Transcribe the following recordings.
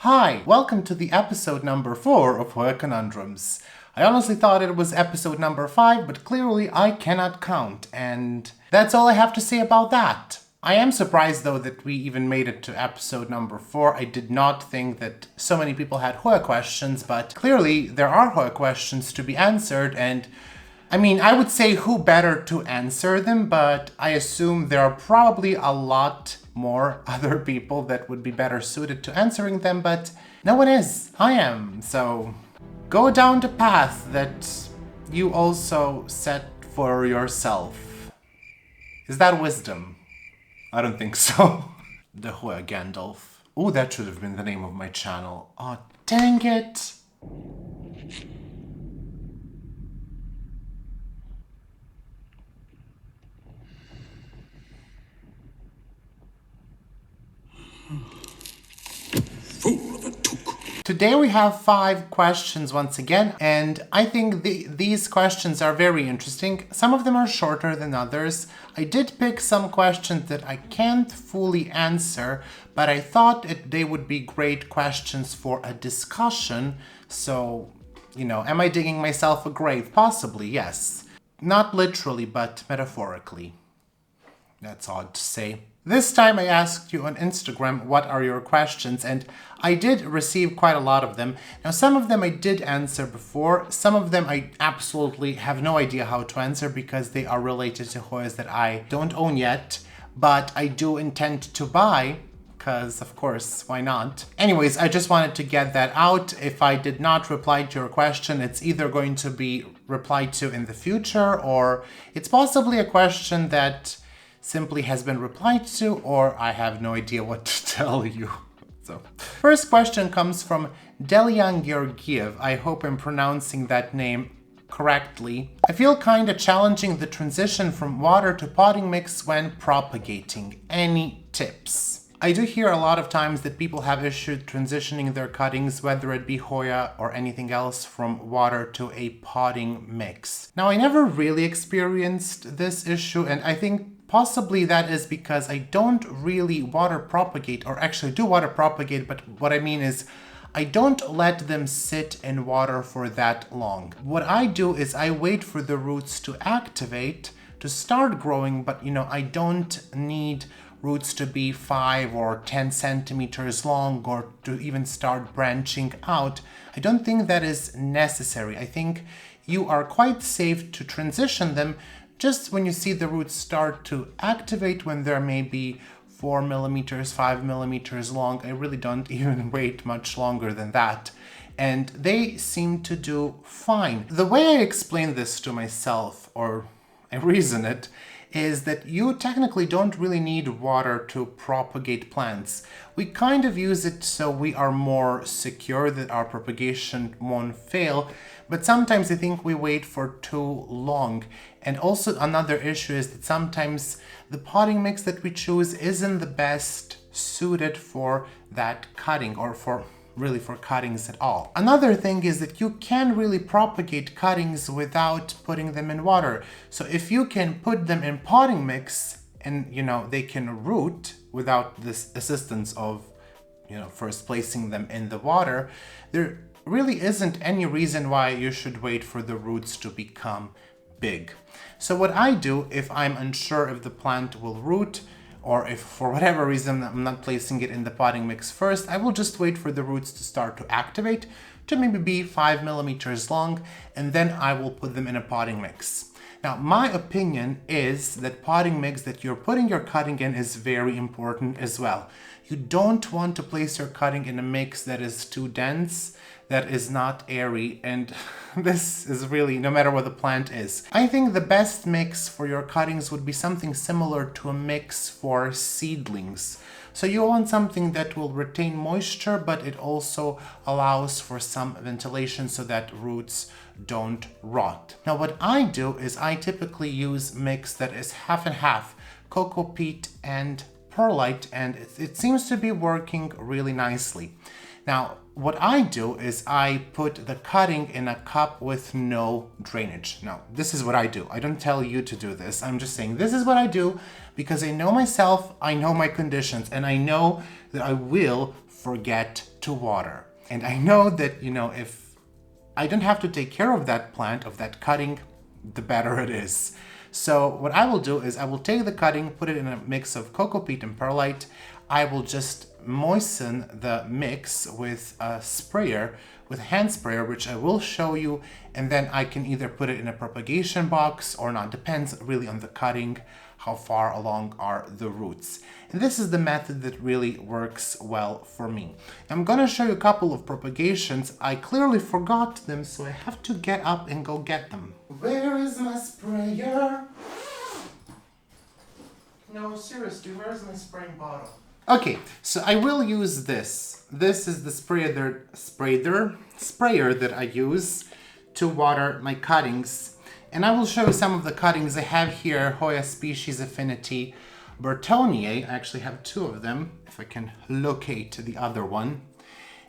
Hi, welcome to the episode number 4 of Hoya Conundrums. I honestly thought it was episode number 5, but clearly I cannot count, and that's all I have to say about that. I am surprised though that we even made it to episode number 4. I did not think that so many people had Hoya questions, but clearly there are Hoya questions to be answered, and I would say who better to answer them, but I assume there are probably a lot more other people that would be better suited to answering them, but no one is. I am. So go down the path that you also set for yourself. Is that wisdom? I don't think so. The Hoya Gandalf. Oh, that should have been the name of my channel. Oh, dang it. Today we have 5 questions once again, and I think these questions are very interesting. Some of them are shorter than others. I did pick some questions that I can't fully answer, but I thought they would be great questions for a discussion. So, am I digging myself a grave? Possibly, yes. Not literally, but metaphorically. That's odd to say. This time I asked you on Instagram what are your questions, and I did receive quite a lot of them. Now some of them I did answer before, some of them I absolutely have no idea how to answer because they are related to Hoyas that I don't own yet, but I do intend to buy, because of course, why not? Anyways, I just wanted to get that out. If I did not reply to your question, it's either going to be replied to in the future, or it's possibly a question that simply has been replied to, or I have no idea what to tell you. So, first question comes from Delian Georgiev. I hope I'm pronouncing that name correctly. I feel kinda challenging the transition from water to potting mix when propagating. Any tips? I do hear a lot of times that people have issues transitioning their cuttings, whether it be Hoya or anything else, from water to a potting mix. Now, I never really experienced this issue, and I think possibly that is because I don't really water propagate, or actually do water propagate, but what I mean is I don't let them sit in water for that long. What I do is I wait for the roots to activate, to start growing, but I don't need roots to be 5 or 10 centimeters long or to even start branching out. I don't think that is necessary. I think you are quite safe to transition them just when you see the roots start to activate, when they're maybe 4 millimeters, 5 millimeters long. I really don't even wait much longer than that. And they seem to do fine. The way I explain this to myself, or I reason it, is that you technically don't really need water to propagate plants. We kind of use it so we are more secure that our propagation won't fail, but sometimes I think we wait for too long. And also another issue is that sometimes the potting mix that we choose isn't the best suited for that cutting, or for cuttings at all. Another thing is that you can really propagate cuttings without putting them in water. So if you can put them in potting mix and they can root without this assistance of first placing them in the water, there really isn't any reason why you should wait for the roots to become big. So what I do if I'm unsure if the plant will root, or if for whatever reason I'm not placing it in the potting mix first, I will just wait for the roots to start to activate, to maybe be 5 millimeters long, and then I will put them in a potting mix. Now, my opinion is that potting mix that you're putting your cutting in is very important as well. You don't want to place your cutting in a mix that is too dense, that is not airy, and this is really no matter what the plant is. I think the best mix for your cuttings would be something similar to a mix for seedlings. So you want something that will retain moisture, but it also allows for some ventilation so that roots don't rot. Now what I do is I typically use mix that is half and half, cocoa peat and perlite, and it seems to be working really nicely. Now, what I do is I put the cutting in a cup with no drainage. Now, this is what I do. I don't tell you to do this. I'm just saying this is what I do because I know myself, I know my conditions, and I know that I will forget to water. And I know that, if I don't have to take care of that plant, of that cutting, the better it is. So what I will do is I will take the cutting, put it in a mix of cocoa peat and perlite. I will just moisten the mix with a sprayer, with a hand sprayer, which I will show you, and then I can either put it in a propagation box or not, depends really on the cutting, how far along are the roots. And this is the method that really works well for me. I'm gonna show you a couple of propagations. I clearly forgot them, so I have to get up and go get them. Where is my sprayer? No, seriously, where's my spraying bottle? Okay, so I will use this. This is the sprayer that I use to water my cuttings. And I will show you some of the cuttings I have here. Hoya species Affinity Bertonier. I actually have two of them, if I can locate the other one.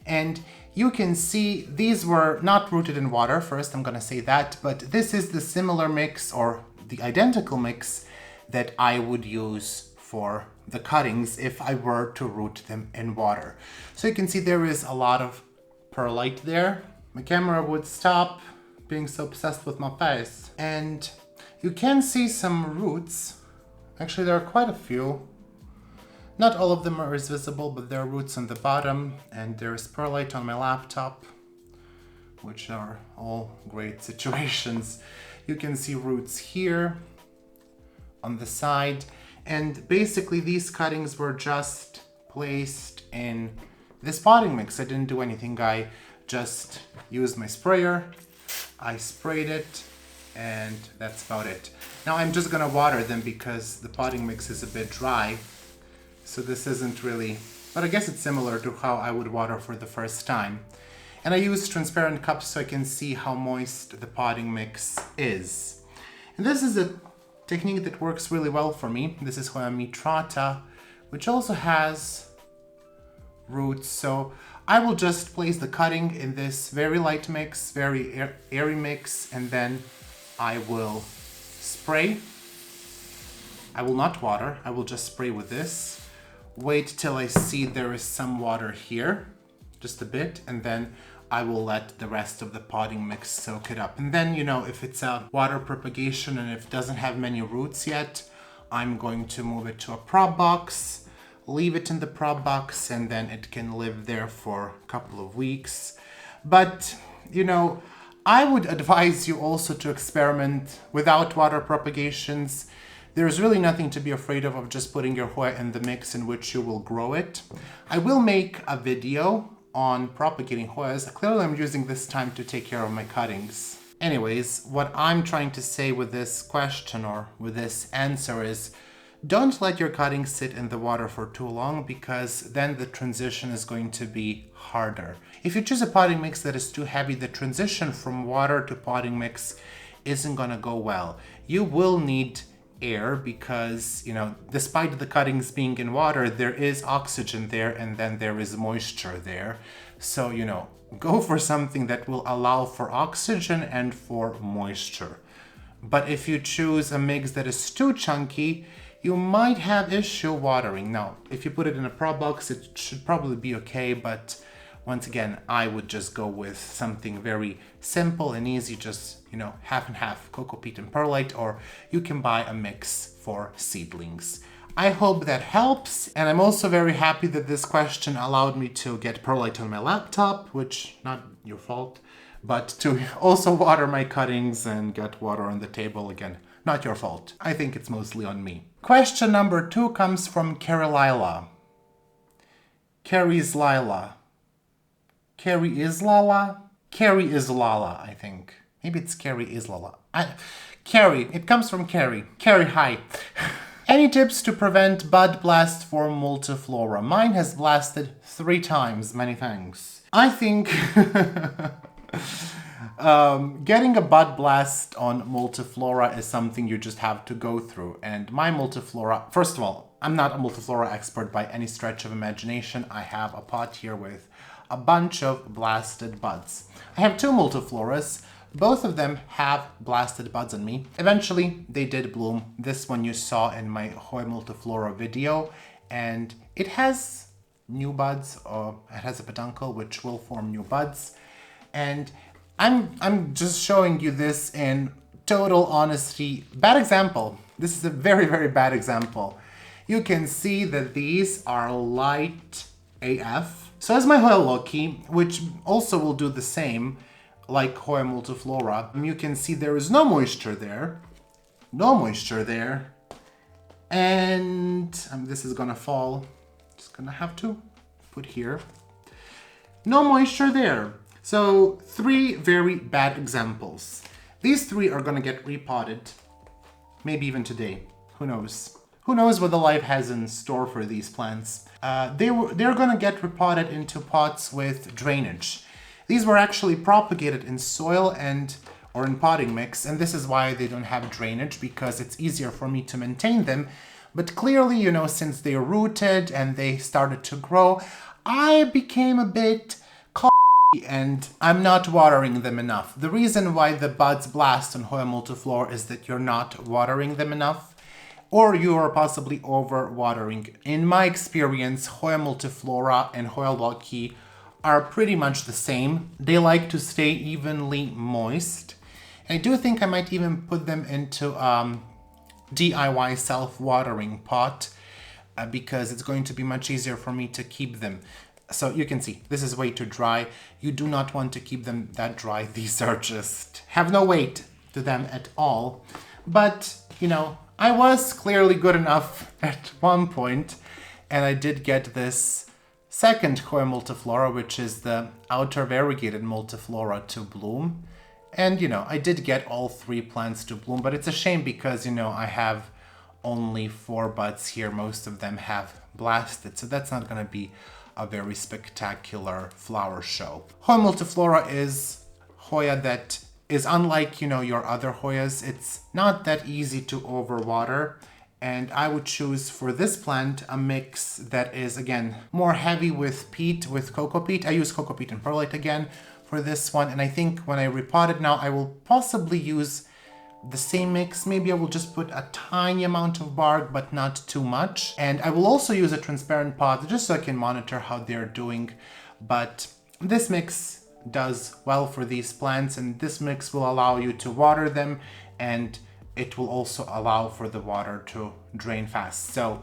And you can see these were not rooted in water. First, I'm gonna say that, but this is the similar mix or the identical mix that I would use for the cuttings if I were to root them in water. So you can see there is a lot of perlite there. My camera would stop being so obsessed with my face. And you can see some roots. Actually, there are quite a few. Not all of them are as visible, but there are roots on the bottom, and there's perlite on my laptop, which are all great situations. You can see roots here on the side, and basically these cuttings were just placed in this potting mix. I didn't do anything. I just used my sprayer, I sprayed it, and that's about it. Now I'm just gonna water them because the potting mix is a bit dry, so this isn't really, but I guess it's similar to how I would water for the first time. And I use transparent cups so I can see how moist the potting mix is. And this is a technique that works really well for me. This is Hoya mitrata, which also has roots. So I will just place the cutting in this very light mix, very airy mix, and then I will spray. I will not water, I will just spray with this. Wait till I see there is some water here, just a bit, and then I will let the rest of the potting mix soak it up. And then, if it's a water propagation and if it doesn't have many roots yet, I'm going to move it to a prop box, leave it in the prop box, and then it can live there for a couple of weeks. But, I would advise you also to experiment without water propagations. There's really nothing to be afraid of just putting your Hoya in the mix in which you will grow it. I will make a video on propagating Hoyas. Clearly I'm using this time to take care of my cuttings. Anyways, what I'm trying to say with this question or with this answer is don't let your cuttings sit in the water for too long, because then the transition is going to be harder. If you choose a potting mix that is too heavy, the transition from water to potting mix isn't gonna go well. You will need air because, despite the cuttings being in water, there is oxygen there and then there is moisture there. So, go for something that will allow for oxygen and for moisture. But if you choose a mix that is too chunky, you might have issue watering. Now, if you put it in a prop box, it should probably be okay, but once again, I would just go with something very simple and easy, just, half and half, cocoa peat and perlite, or you can buy a mix for seedlings. I hope that helps, and I'm also very happy that this question allowed me to get perlite on my laptop, which, not your fault, but to also water my cuttings and get water on the table again. Not your fault. I think it's mostly on me. Question number 2 comes from Carrie Lila. Carrie's Lila. Carrie is Lala? Carrie is Lala, I think. Maybe it's Carrie is Lala. Carrie, it comes from Carrie. Carrie, hi. Any tips to prevent bud blast for multiflora? Mine has blasted 3 times, many thanks. I think getting a bud blast on multiflora is something you just have to go through. And my multiflora, first of all, I'm not a multiflora expert by any stretch of imagination. I have a pot here with a bunch of blasted buds. I have 2 multifloras. Both of them have blasted buds on me. Eventually, they did bloom. This one you saw in my Hoya multiflora video, and it has new buds, or it has a peduncle which will form new buds. And I'm just showing you this in total honesty. Bad example. This is a very, very bad example. You can see that these are light AF. So is my Hoya Loki, which also will do the same like Hoya multiflora. You can see there is no moisture there. No moisture there. And this is gonna fall. Just gonna have to put here. No moisture there. So 3 very bad examples. These 3 are gonna get repotted, maybe even today. Who knows? Who knows what the life has in store for these plants? They're gonna get repotted into pots with drainage. These were actually propagated in soil or in potting mix, and this is why they don't have drainage, because it's easier for me to maintain them. But clearly, you know, since they rooted and they started to grow, I became a bit and I'm not watering them enough. The reason why the buds blast on Hoya multiflora is that you're not watering them enough, or you are possibly over watering. In my experience, Hoya multiflora and Hoya Loki are pretty much the same. They like to stay evenly moist. And I do think I might even put them into DIY self-watering pot because it's going to be much easier for me to keep them. So you can see, this is way too dry. You do not want to keep them that dry. These are just, have no weight to them at all. But, you know, I was clearly good enough at one point, and I did get this second Hoya multiflora, which is the outer variegated multiflora, to bloom. And, you know, I did get all 3 plants to bloom, but it's a shame because, you know, I have only 4 buds here. Most of them have blasted, so that's not going to be a very spectacular flower show. Hoya multiflora is Hoya that is unlike, you know, your other Hoyas. It's not that easy to overwater, and I would choose for this plant a mix that is, again, more heavy with peat, with cocoa peat. I use cocoa peat and perlite again for this one, and I think when I repot it now, I will possibly use the same mix. Maybe I will just put a tiny amount of bark, but not too much. And I will also use a transparent pot just so I can monitor how they're doing. But this mix does well for these plants, and this mix will allow you to water them, and it will also allow for the water to drain fast. So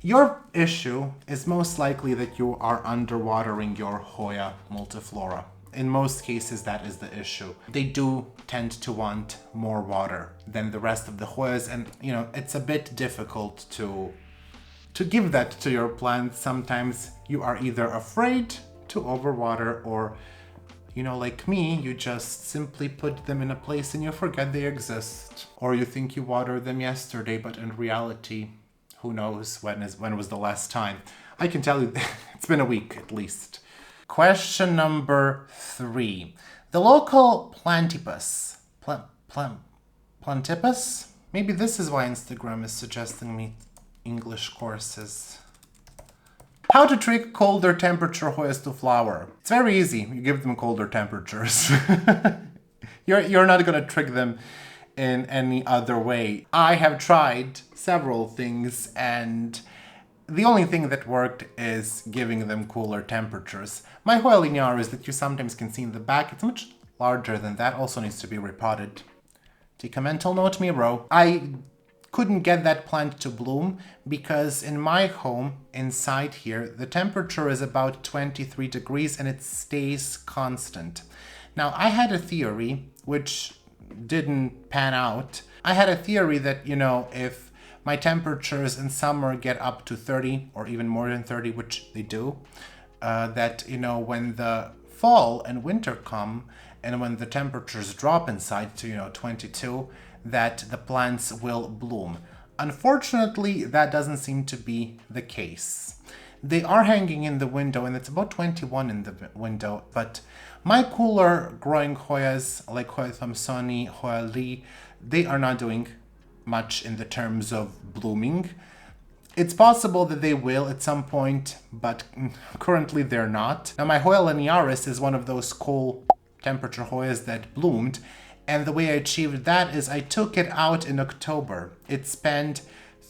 your issue is most likely that you are underwatering your Hoya multiflora. In most cases, that is the issue. They do tend to want more water than the rest of the Hoyas, and you know, it's a bit difficult to give that to your plants. Sometimes you are either afraid to overwater, or, you know, like me, you just simply put them in a place and you forget they exist. Or you think you watered them yesterday, but in reality, who knows when was the last time. I can tell you it's been a week at least. Question number 3. The local plantipus. Plantipus? Maybe this is why Instagram is suggesting me English courses. How to trick colder temperature Hoyas to flower. It's very easy. You give them colder temperatures. You're not going to trick them in any other way. I have tried several things, and the only thing that worked is giving them cooler temperatures. My Hoya linearis that you sometimes can see in the back, it's much larger than that, also needs to be repotted. Take a mental note, Miro. I couldn't get that plant to bloom because in my home, inside here, the temperature is about 23 degrees and it stays constant. Now, I had a theory, which didn't pan out. I had a theory that, you know, if my temperatures in summer get up to 30 or even more than 30, which they do, that, you know, when the fall and winter come and when the temperatures drop inside to, you know, 22, that the plants will bloom. Unfortunately, that doesn't seem to be the case. They are hanging in the window, and it's about 21 in the window, but my cooler growing Hoyas, like Hoya Thompsoni, Hoya Lee, they are not doing much in the terms of blooming. It's possible that they will at some point, but currently they're not. Now, my Hoya linearis is one of those cool temperature Hoyas that bloomed, and the way I achieved that is I took it out in October. It spent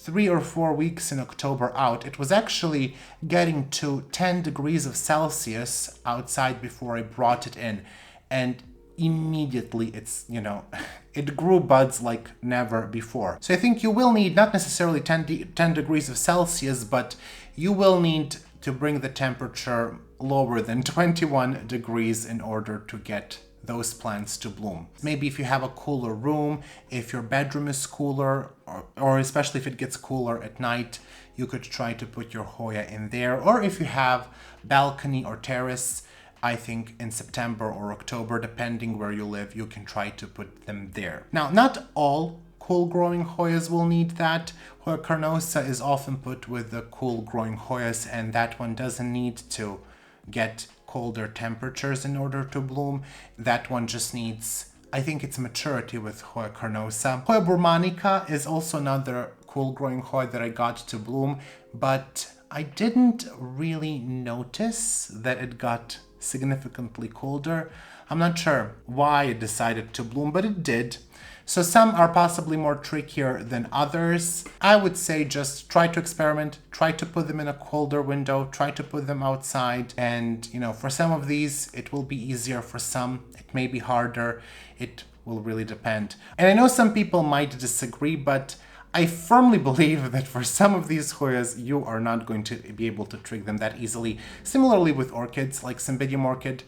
3 or 4 weeks in October out, it was actually getting to 10 degrees of Celsius outside before I brought it in. And immediately it's, it grew buds like never before. So I think you will need not necessarily 10 degrees of Celsius, but you will need to bring the temperature lower than 21 degrees in order to get those plants to bloom. Maybe if you have a cooler room, if your bedroom is cooler, or especially if it gets cooler at night, you could try to put your Hoya in there. Or if you have balcony or terrace, I think in September or October, depending where you live, you can try to put them there. Now, not all cool growing Hoyas will need that. Hoya carnosa is often put with the cool growing Hoyas, and that one doesn't need to get colder temperatures in order to bloom. That one just needs, I think it's maturity with Hoya carnosa. Hoya burmanica is also another cool growing Hoya that I got to bloom, but I didn't really notice that it got significantly colder. I'm not sure why it decided to bloom, but it did. So some are possibly more trickier than others. I would say just try to experiment, try to put them in a colder window, try to put them outside. And, for some of these, it will be easier. For some, it may be harder. It will really depend. And I know some people might disagree, but I firmly believe that for some of these Hoyas, you are not going to be able to trick them that easily. Similarly with orchids, like Cymbidium orchid,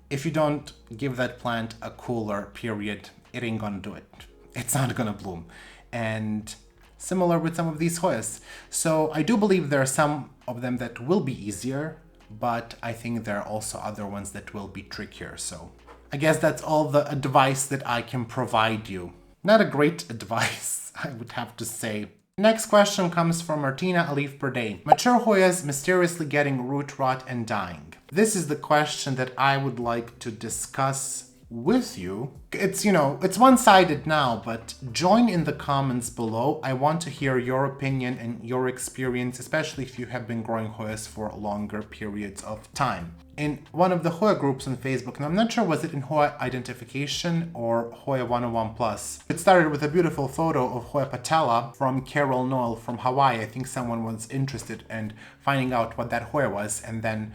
if you don't give that plant a cooler period, it ain't gonna do it. It's not gonna bloom. And similar with some of these Hoyas. So I do believe there are some of them that will be easier, but I think there are also other ones that will be trickier. So I guess that's all the advice that I can provide you. Not a great advice, I would have to say. Next question comes from Martina, a leaf per day. Mature Hoyas mysteriously getting root rot and dying. This is the question that I would like to discuss with you. It's one-sided now, but join in the comments below. I want to hear your opinion and your experience, especially if you have been growing Hoyas for longer periods of time. In one of the Hoya groups on Facebook, and I'm not sure was it in Hoya Identification or Hoya 101 Plus. It started with a beautiful photo of Hoya patella from Carol Noel from Hawaii. I think someone was interested in finding out what that Hoya was, and then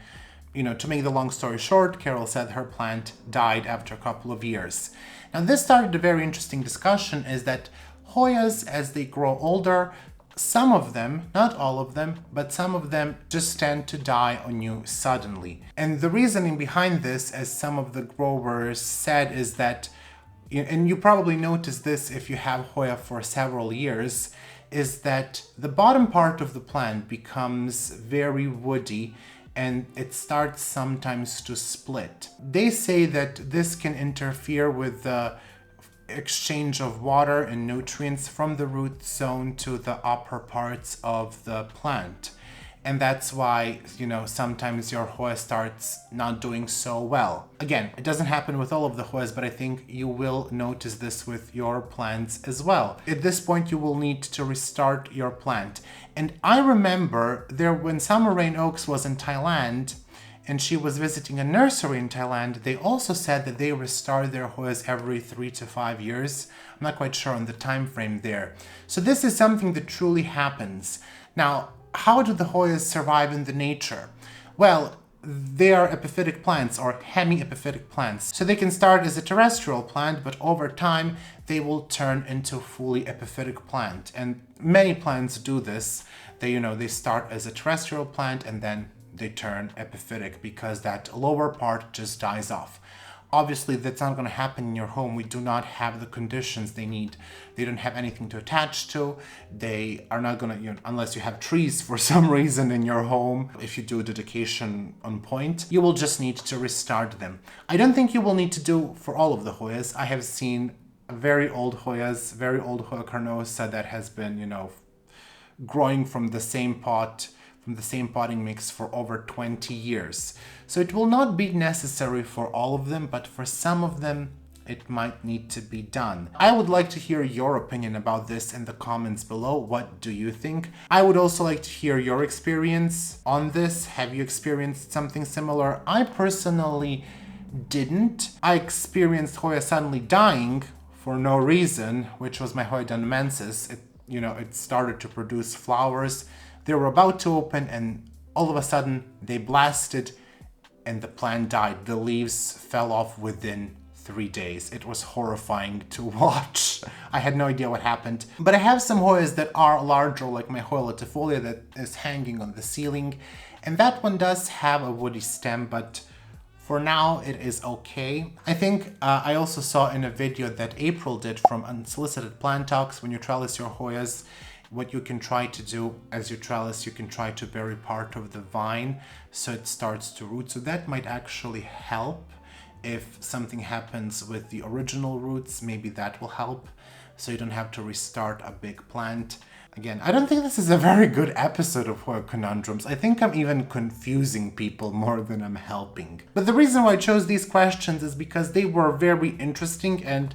to make the long story short, Carol said her plant died after a couple of years. Now this started a very interesting discussion, is that Hoyas, as they grow older, some of them, not all of them, but some of them just tend to die on you suddenly. And the reasoning behind this, as some of the growers said, is that, and you probably noticed this if you have Hoya for several years, is that the bottom part of the plant becomes very woody and it starts sometimes to split. They say that this can interfere with the exchange of water and nutrients from the root zone to the upper parts of the plant. And that's why, sometimes your Hoya starts not doing so well. Again, it doesn't happen with all of the Hoyas, but I think you will notice this with your plants as well. At this point, you will need to restart your plant. And I remember when Summer Rain Oaks was in Thailand, and she was visiting a nursery in Thailand, they also said that they restart their Hoyas every 3 to 5 years. I'm not quite sure on the time frame there. So this is something that truly happens. Now, how do the Hoyas survive in the nature? Well, they are epiphytic plants or hemiepiphytic plants. So they can start as a terrestrial plant, but over time they will turn into a fully epiphytic plant. And many plants do this. They start as a terrestrial plant and then they turn epiphytic because that lower part just dies off. Obviously, that's not going to happen in your home. We do not have the conditions they need. They don't have anything to attach to. They are not going to, unless you have trees for some reason in your home. If you do dedication on point, you will just need to restart them. I don't think you will need to do for all of the Hoyas. I have seen very old Hoyas, very old Hoya carnosa that has been, growing from the same pot, from the same potting mix for over 20 years. So it will not be necessary for all of them, but for some of them, it might need to be done. I would like to hear your opinion about this in the comments below. What do you think? I would also like to hear your experience on this. Have you experienced something similar? I personally didn't. I experienced Hoya suddenly dying for no reason, which was my Hoya dunamensis. it started to produce flowers. They were about to open and all of a sudden they blasted and the plant died. The leaves fell off within 3 days. It was horrifying to watch. I had no idea what happened. But I have some Hoyas that are larger, like my Hoya latifolia that is hanging on the ceiling. And that one does have a woody stem, but for now it is okay. I think I also saw in a video that April did from Unsolicited Plant Talks, when you trellis your Hoyas, what you can try to do as you trellis, you can try to bury part of the vine so it starts to root. So that might actually help. If something happens with the original roots, maybe that will help, so you don't have to restart a big plant. Again, I don't think this is a very good episode of Hoya Conundrums. I think I'm even confusing people more than I'm helping. But the reason why I chose these questions is because they were very interesting, and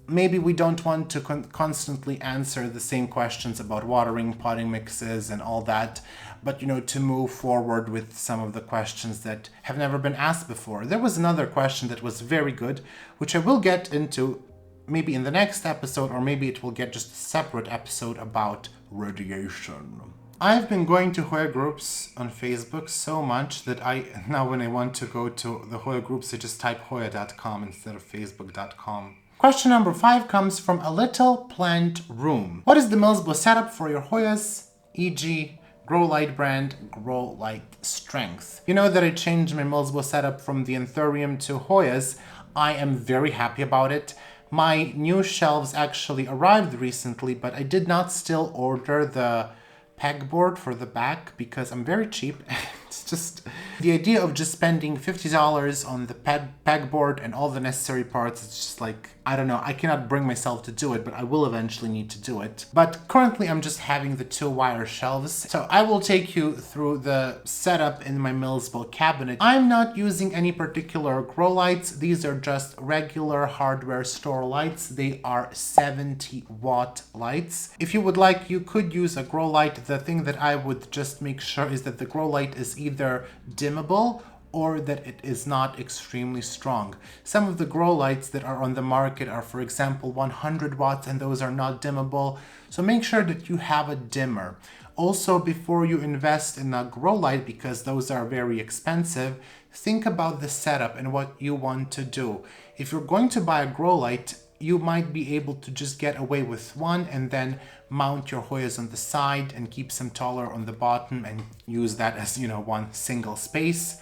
maybe we don't want to constantly answer the same questions about watering, potting mixes and all that, but to move forward with some of the questions that have never been asked before. There was another question that was very good, which I will get into maybe in the next episode, or maybe it will get just a separate episode about radiation. I've been going to Hoya groups on Facebook so much that now when I want to go to the Hoya groups, I just type hoya.com instead of facebook.com. Question number 5 comes from A Little Plant Room. What is the Milsbo setup for your Hoyas, e.g. grow light brand, grow light strength? You know that I changed my Milsbo setup from the Anthurium to Hoyas. I am very happy about it. My new shelves actually arrived recently, but I did not still order the pegboard for the back because I'm very cheap. It's just the idea of just spending $50 on the pegboard and all the necessary parts. It's just like, I don't know, I cannot bring myself to do it, but I will eventually need to do it. But currently I'm just having the 2-wire shelves. So I will take you through the setup in my Milsbo cabinet. I'm not using any particular grow lights. These are just regular hardware store lights. They are 70-watt lights. If you would like, you could use a grow light. The thing that I would just make sure is that the grow light is either dimmable or that it is not extremely strong. Some of the grow lights that are on the market are, for example, 100 watts, and those are not dimmable. So make sure that you have a dimmer. Also, before you invest in a grow light, because those are very expensive, think about the setup and what you want to do. If you're going to buy a grow light, you might be able to just get away with one and then mount your Hoyas on the side and keep some taller on the bottom and use that as, one single space.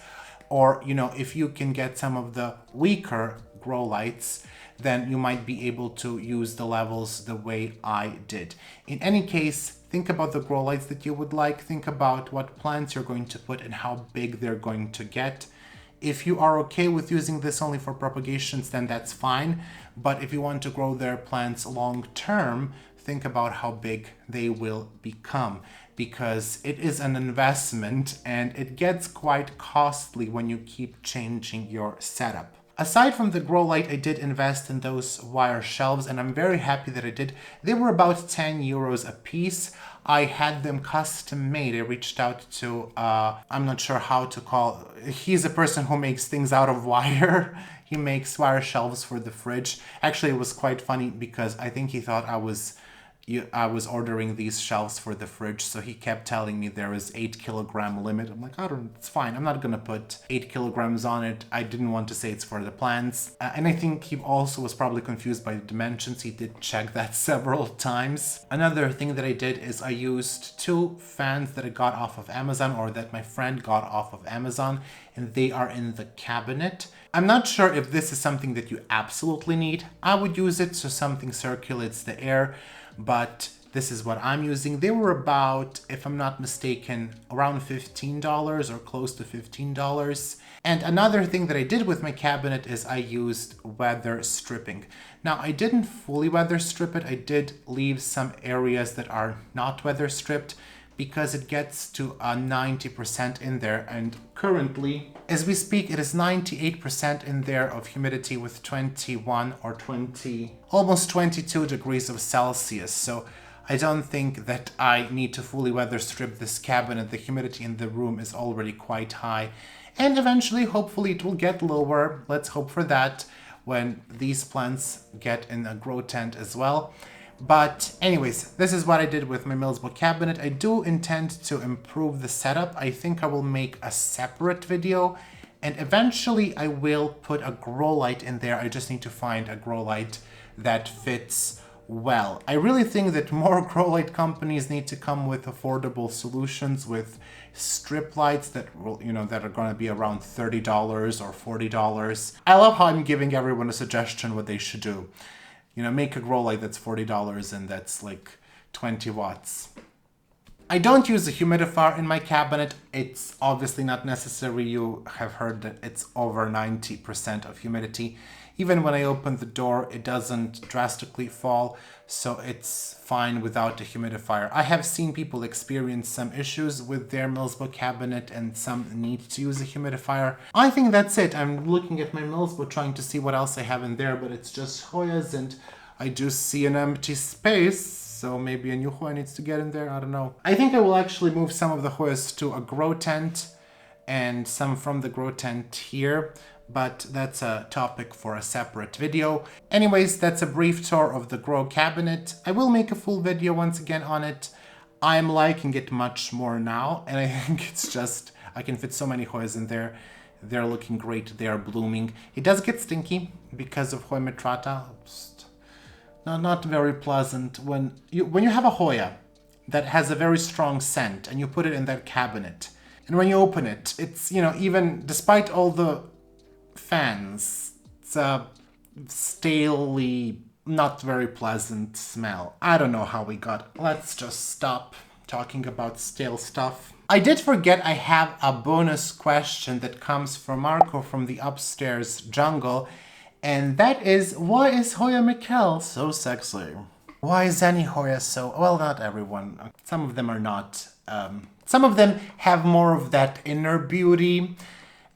Or, if you can get some of the weaker grow lights, then you might be able to use the levels the way I did. In any case, think about the grow lights that you would like. Think about what plants you're going to put and how big they're going to get. If you are okay with using this only for propagations, then that's fine. But if you want to grow their plants long term, think about how big they will become, because it is an investment and it gets quite costly when you keep changing your setup. Aside from the grow light, I did invest in those wire shelves, and I'm very happy that I did. They were about 10 euros a piece. I had them custom made. I reached out to, I'm not sure how to call, he's a person who makes things out of wire. He makes wire shelves for the fridge. Actually, it was quite funny because I think he thought I was ordering these shelves for the fridge, so he kept telling me there is 8-kilogram limit. I'm like, it's fine. I'm not gonna put 8 kilograms on it. I didn't want to say it's for the plants. And I think he also was probably confused by the dimensions. He did check that several times. Another thing that I did is I used 2 fans that I got off of Amazon, or that my friend got off of Amazon, and they are in the cabinet. I'm not sure if this is something that you absolutely need. I would use it so something circulates the air, but this is what I'm using. They were about, if I'm not mistaken, around $15 or close to $15. And another thing that I did with my cabinet is I used weather stripping. Now, I didn't fully weather strip it. I did leave some areas that are not weather stripped because it gets to 90% in there. And currently, as we speak, it is 98% in there of humidity with 21 or 20, almost 22 degrees of Celsius. So I don't think that I need to fully weather strip this cabinet. The humidity in the room is already quite high. And eventually, hopefully, it will get lower. Let's hope for that when these plants get in a grow tent as well. But anyways, this is what I did with my Millsbo cabinet. I do intend to improve the setup. I think I will make a separate video, and eventually I will put a grow light in there. I just need to find a grow light that fits well. I really think that more grow light companies need to come with affordable solutions with strip lights that will, that are going to be around $30 or $40. I love how I'm giving everyone a suggestion what they should do. Make a grow light that's $40 and that's like 20 watts. I don't use a humidifier in my cabinet. It's obviously not necessary. You have heard that it's over 90% of humidity. Even when I open the door, it doesn't drastically fall, so it's fine without a humidifier. I have seen people experience some issues with their Millsbo cabinet and some need to use a humidifier. I think that's it. I'm looking at my Millsbo trying to see what else I have in there, but it's just Hoyas, and I do see an empty space. So maybe a new Hoya needs to get in there, I don't know. I think I will actually move some of the Hoyas to a grow tent and some from the grow tent here, but that's a topic for a separate video. Anyways, that's a brief tour of the grow cabinet. I will make a full video once again on it. I'm liking it much more now, and I think it's just, I can fit so many Hoyas in there. They're looking great, they are blooming. It does get stinky because of Hoya mitrata. Not very pleasant when you have a Hoya that has a very strong scent and you put it in that cabinet, and when you open it, it's even despite all the fans, it's a staley, not very pleasant smell. I don't know how we got. Let's just stop talking about stale stuff. I did forget I have a bonus question that comes from Marco from the Upstairs Jungle. And that is, why is Hoya Mikkel so sexy? Why is any Hoya so... Well, not everyone. Some of them are not. Some of them have more of that inner beauty,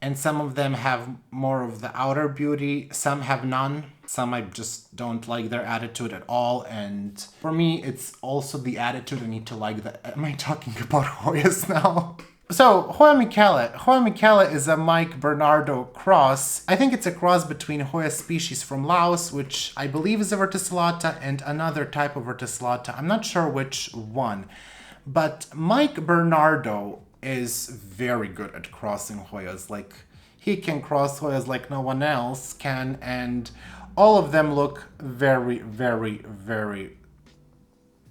and some of them have more of the outer beauty. Some have none. Some I just don't like their attitude at all. And for me, it's also the attitude I need to like. Am I talking about Hoyas now? So, Hoya Michele is a Mike Bernardo cross. I think it's a cross between Hoya species from Laos, which I believe is a verticillata, and another type of verticillata. I'm not sure which one. But Mike Bernardo is very good at crossing Hoyas. Like, he can cross Hoyas like no one else can, and all of them look very, very, very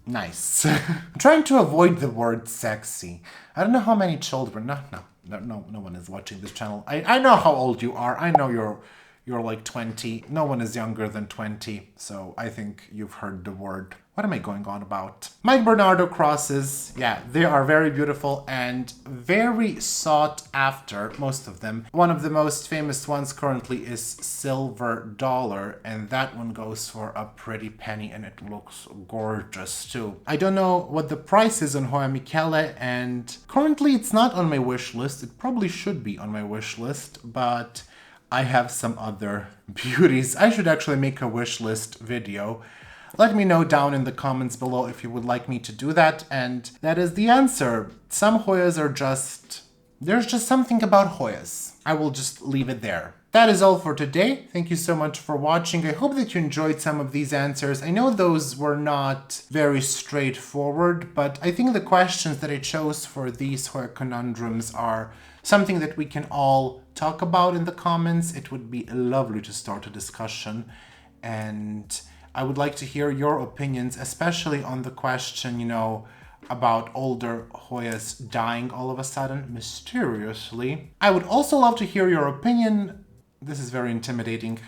nice. I'm trying to avoid the word sexy. I don't know how many children. No one is watching this channel. I know how old you are. I know you're like 20. No one is younger than 20. So I think you've heard the word. What am I going on about? Mike Bernardo crosses, yeah, they are very beautiful and very sought after, most of them. One of the most famous ones currently is Silver Dollar, and that one goes for a pretty penny, and it looks gorgeous too. I don't know what the price is on Hoya Michele, and currently it's not on my wish list. It probably should be on my wish list, but I have some other beauties. I should actually make a wish list video. Let me know down in the comments below if you would like me to do that, and that is the answer. Some Hoyas are just... there's just something about Hoyas. I will just leave it there. That is all for today. Thank you so much for watching. I hope that you enjoyed some of these answers. I know those were not very straightforward, but I think the questions that I chose for these Hoya conundrums are something that we can all talk about in the comments. It would be lovely to start a discussion, and I would like to hear your opinions, especially on the question, about older Hoyas dying all of a sudden, mysteriously. I would also love to hear your opinion. This is very intimidating.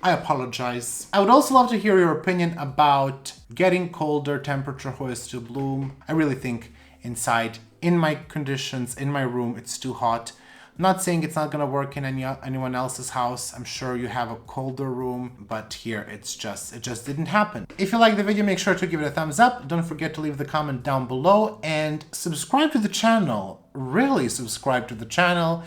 I apologize. I would also love to hear your opinion about getting colder temperature Hoyas to bloom. I really think inside, in my conditions, in my room, it's too hot. I'm not saying it's not gonna work in anyone else's house. I'm sure you have a colder room, but here it just didn't happen. If you like the video, make sure to give it a thumbs up. Don't forget to leave the comment down below and subscribe to the channel. Really subscribe to the channel,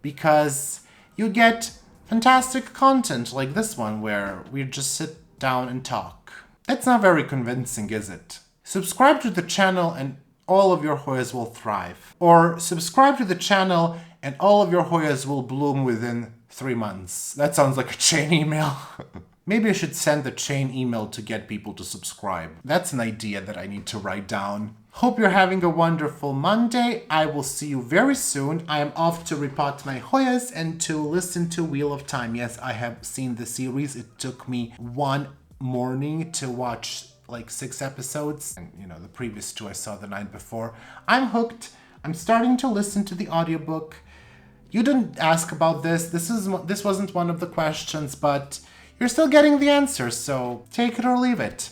because you get fantastic content like this one where we just sit down and talk. That's not very convincing, is it? Subscribe to the channel and all of your Hoyas will thrive. Or subscribe to the channel and all of your Hoyas will bloom within 3 months. That sounds like a chain email. Maybe I should send a chain email to get people to subscribe. That's an idea that I need to write down. Hope you're having a wonderful Monday. I will see you very soon. I am off to repot my Hoyas and to listen to Wheel of Time. Yes, I have seen the series. It took me one morning to watch like 6 episodes. And the previous 2 I saw the night before. I'm hooked. I'm starting to listen to the audiobook. You didn't ask about this. This wasn't one of the questions, but you're still getting the answers, so take it or leave it.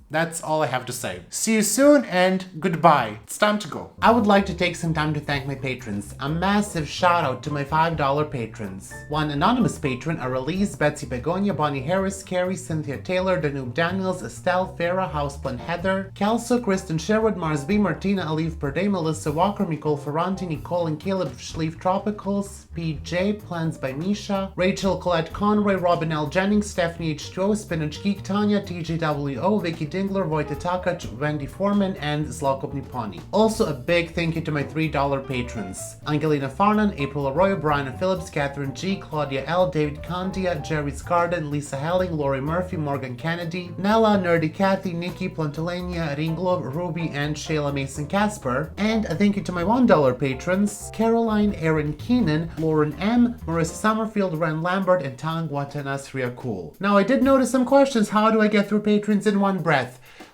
That's all I have to say. See you soon and goodbye. It's time to go. I would like to take some time to thank my patrons. A massive shout out to my $5 patrons. One anonymous patron are Elise, Betsy Begonia, Bonnie Harris, Carrie, Cynthia Taylor, Danube Daniels, Estelle, Farah, Houseplan Heather, Kelso, Kristen Sherwood, Mars B, Martina, Alif Perday, Melissa Walker, Nicole Ferranti, Nicole and Caleb Schleif Tropicals, PJ, Plans by Misha, Rachel Colette Conroy, Robin L. Jennings, Stephanie H2O, Spinach Geek, Tanya, TJWO, Vicky Dingler, Wojtek, Wendy Foreman, and Zlokop Niponi. Also a big thank you to my $3 patrons. Angelina Farnan, April Arroyo, Brian Phillips, Catherine G, Claudia L, David Candia, Jerry's Garden, Lisa Helling, Lori Murphy, Morgan Kennedy, Nella, Nerdy Kathy, Nikki, Plantelania, Ringlov, Ruby, and Shayla Mason Casper. And a thank you to my $1 patrons, Caroline, Aaron Keenan, Lauren M, Marissa Summerfield, Ren Lambert, and Tang Watanasria Cool. Now I did notice some questions. How do I get through patrons in one breath?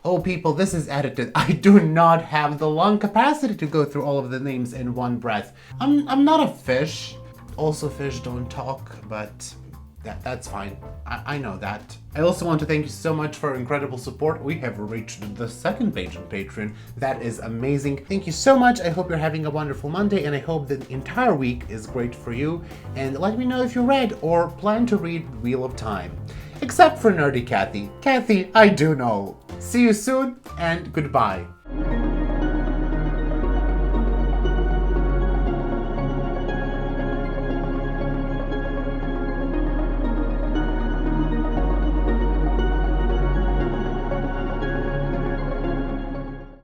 Oh people, this is edited. I do not have the lung capacity to go through all of the names in one breath. I'm not a fish. Also fish don't talk, but that's fine. I know that. I also want to thank you so much for incredible support. We have reached the second page on Patreon. That is amazing. Thank you so much. I hope you're having a wonderful Monday, and I hope the entire week is great for you. And let me know if you read or plan to read Wheel of Time. Except for Nerdy Kathy. Kathy, I do know. See you soon, and goodbye.